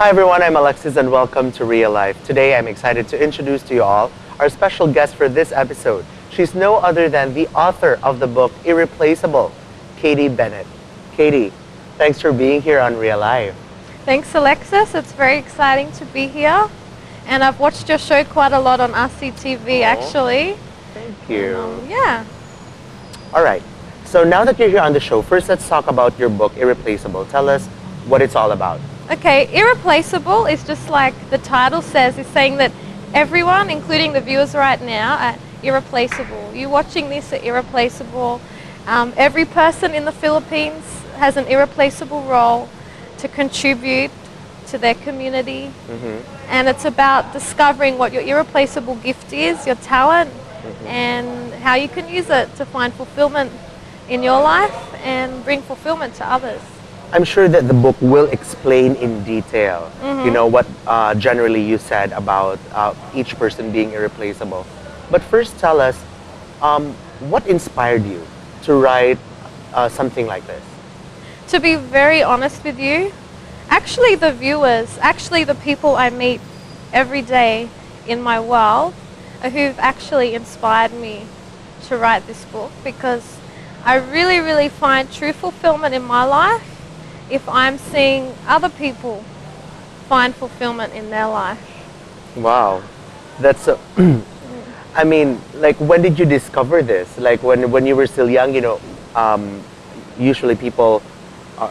Hi everyone, I'm Alexis and welcome to Real Life. Today I'm excited to introduce to you all our special guest for this episode. She's no other than the author of the book Irreplaceable, Katy Bennett. Katy, thanks for being here on Real Life. Thanks, Alexis. It's very exciting to be here. And I've watched your show quite a lot on RCTV, actually. Thank you. Yeah. All right. So now that you're here on the show, first let's talk about your book, Irreplaceable. Tell us what it's all about. Okay, Irreplaceable is just like the title says, is saying that everyone, including the viewers right now, are irreplaceable. You watching this are irreplaceable. Every person in the Philippines has an irreplaceable role to contribute to their community. And it's about discovering what your irreplaceable gift is, your talent, and how you can use it to find fulfillment in your life and bring fulfillment to others. I'm sure that the book will explain in detail, you know, what generally you said about each person being irreplaceable. But first tell us, what inspired you to write something like this? To be very honest with you, actually the viewers, actually the people I meet every day in my world are who've actually inspired me to write this book, because I really find true fulfillment in my life if I'm seeing other people find fulfillment in their life. Wow, that's so, I mean, like, when did you discover this? Like when you were still young, you know, usually people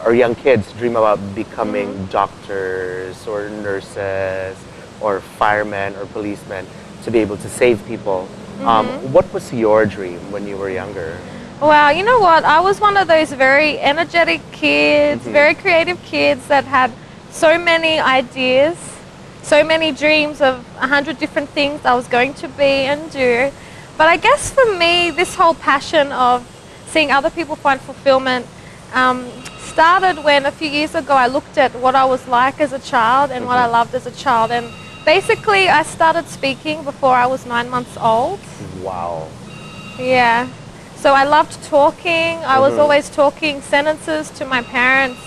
or young kids dream about becoming doctors or nurses or firemen or policemen to be able to save people. What was your dream when you were younger? Well, you know what? I was one of those very energetic kids, very creative kids that had so many ideas, so many dreams of 100 different things I was going to be and do. But I guess for me, this whole passion of seeing other people find fulfillment started when a few years ago I looked at what I was like as a child and what I loved as a child. And basically I started speaking before I was 9 months old. Wow. Yeah. So I loved talking. I was always talking sentences to my parents,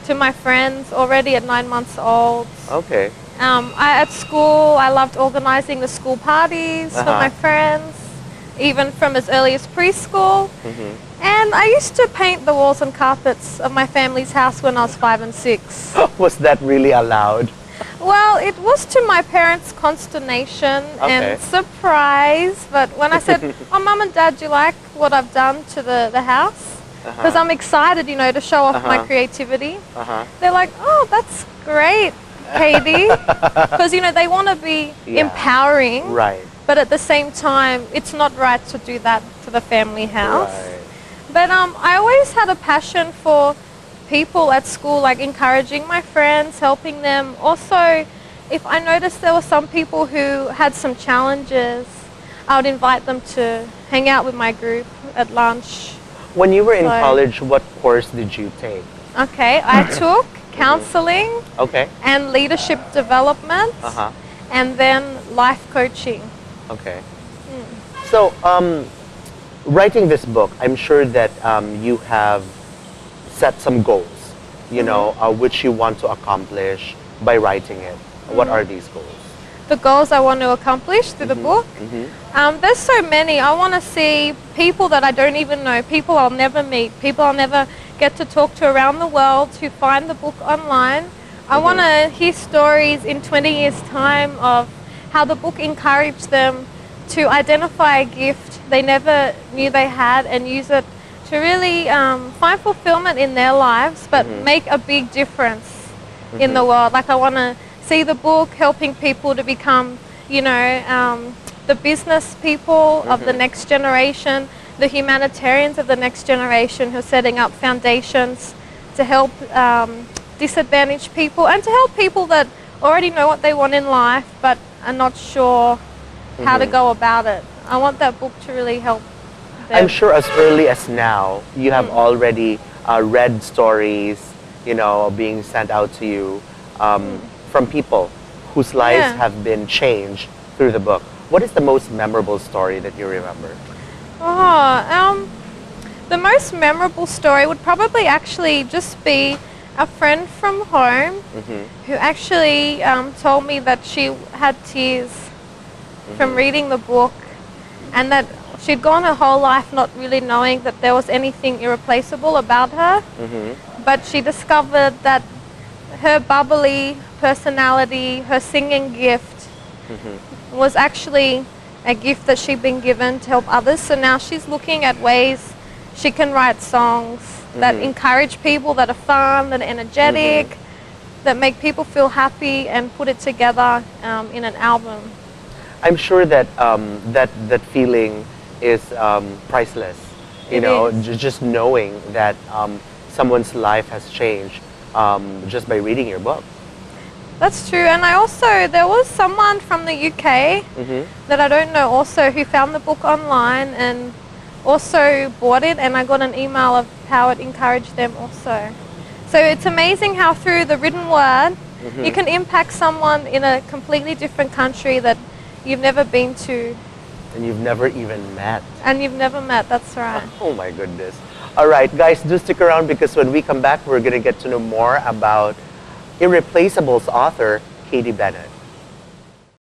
to my friends already at 9 months old. Okay. At school, I loved organizing the school parties for my friends, even from as early as preschool. And I used to paint the walls and carpets of my family's house when I was 5 and 6. Was that really allowed? Well, it was to my parents' consternation and surprise, but when I said, oh, Mum and Dad, do you like what I've done to the house? Because I'm excited, you know, to show off my creativity. They're like, oh, that's great, Katy. Because, you know, they want to be empowering, but at the same time, it's not right to do that to the family house. But I always had a passion for people at school, like encouraging my friends, helping them. Also, if I noticed there were some people who had some challenges, I would invite them to hang out with my group at lunch. When you were in college, what course did you take? Okay, I took counseling and leadership development and then life coaching. Okay. So, writing this book, I'm sure that you have set some goals, you know, which you want to accomplish by writing it. What are these goals? The goals I want to accomplish through the book? There's so many. I want to see people that I don't even know, people I'll never meet, people I'll never get to talk to around the world who find the book online. I want to hear stories in 20 years' time of how the book encouraged them to identify a gift they never knew they had and use it to really find fulfillment in their lives, but make a big difference in the world. Like, I want to see the book helping people to become, you know, the business people of the next generation, the humanitarians of the next generation who are setting up foundations to help disadvantaged people and to help people that already know what they want in life but are not sure how to go about it. I want that book to really help them. I'm sure as early as now, you have already read stories, you know, being sent out to you from people whose lives have been changed through the book. What is the most memorable story that you remember? Oh, the most memorable story would probably actually just be a friend from home who actually told me that she had tears from reading the book, and that she'd gone her whole life not really knowing that there was anything irreplaceable about her, but she discovered that her bubbly personality, her singing gift was actually a gift that she'd been given to help others. So now she's looking at ways she can write songs that encourage people, that are fun, that are energetic, that make people feel happy, and put it together in an album. I'm sure that that feeling is priceless. You know, just knowing that someone's life has changed just by reading your book. That's true. And I also, there was someone from the UK that I don't know also who found the book online and also bought it, and I got an email of how it encouraged them also. So it's amazing how through the written word you can impact someone in a completely different country that you've never been to. And you've never even met. And you've never met, that's right. Oh my goodness. All right, guys, do stick around, because when we come back, we're going to get to know more about Irreplacable's author, Katy Bennett.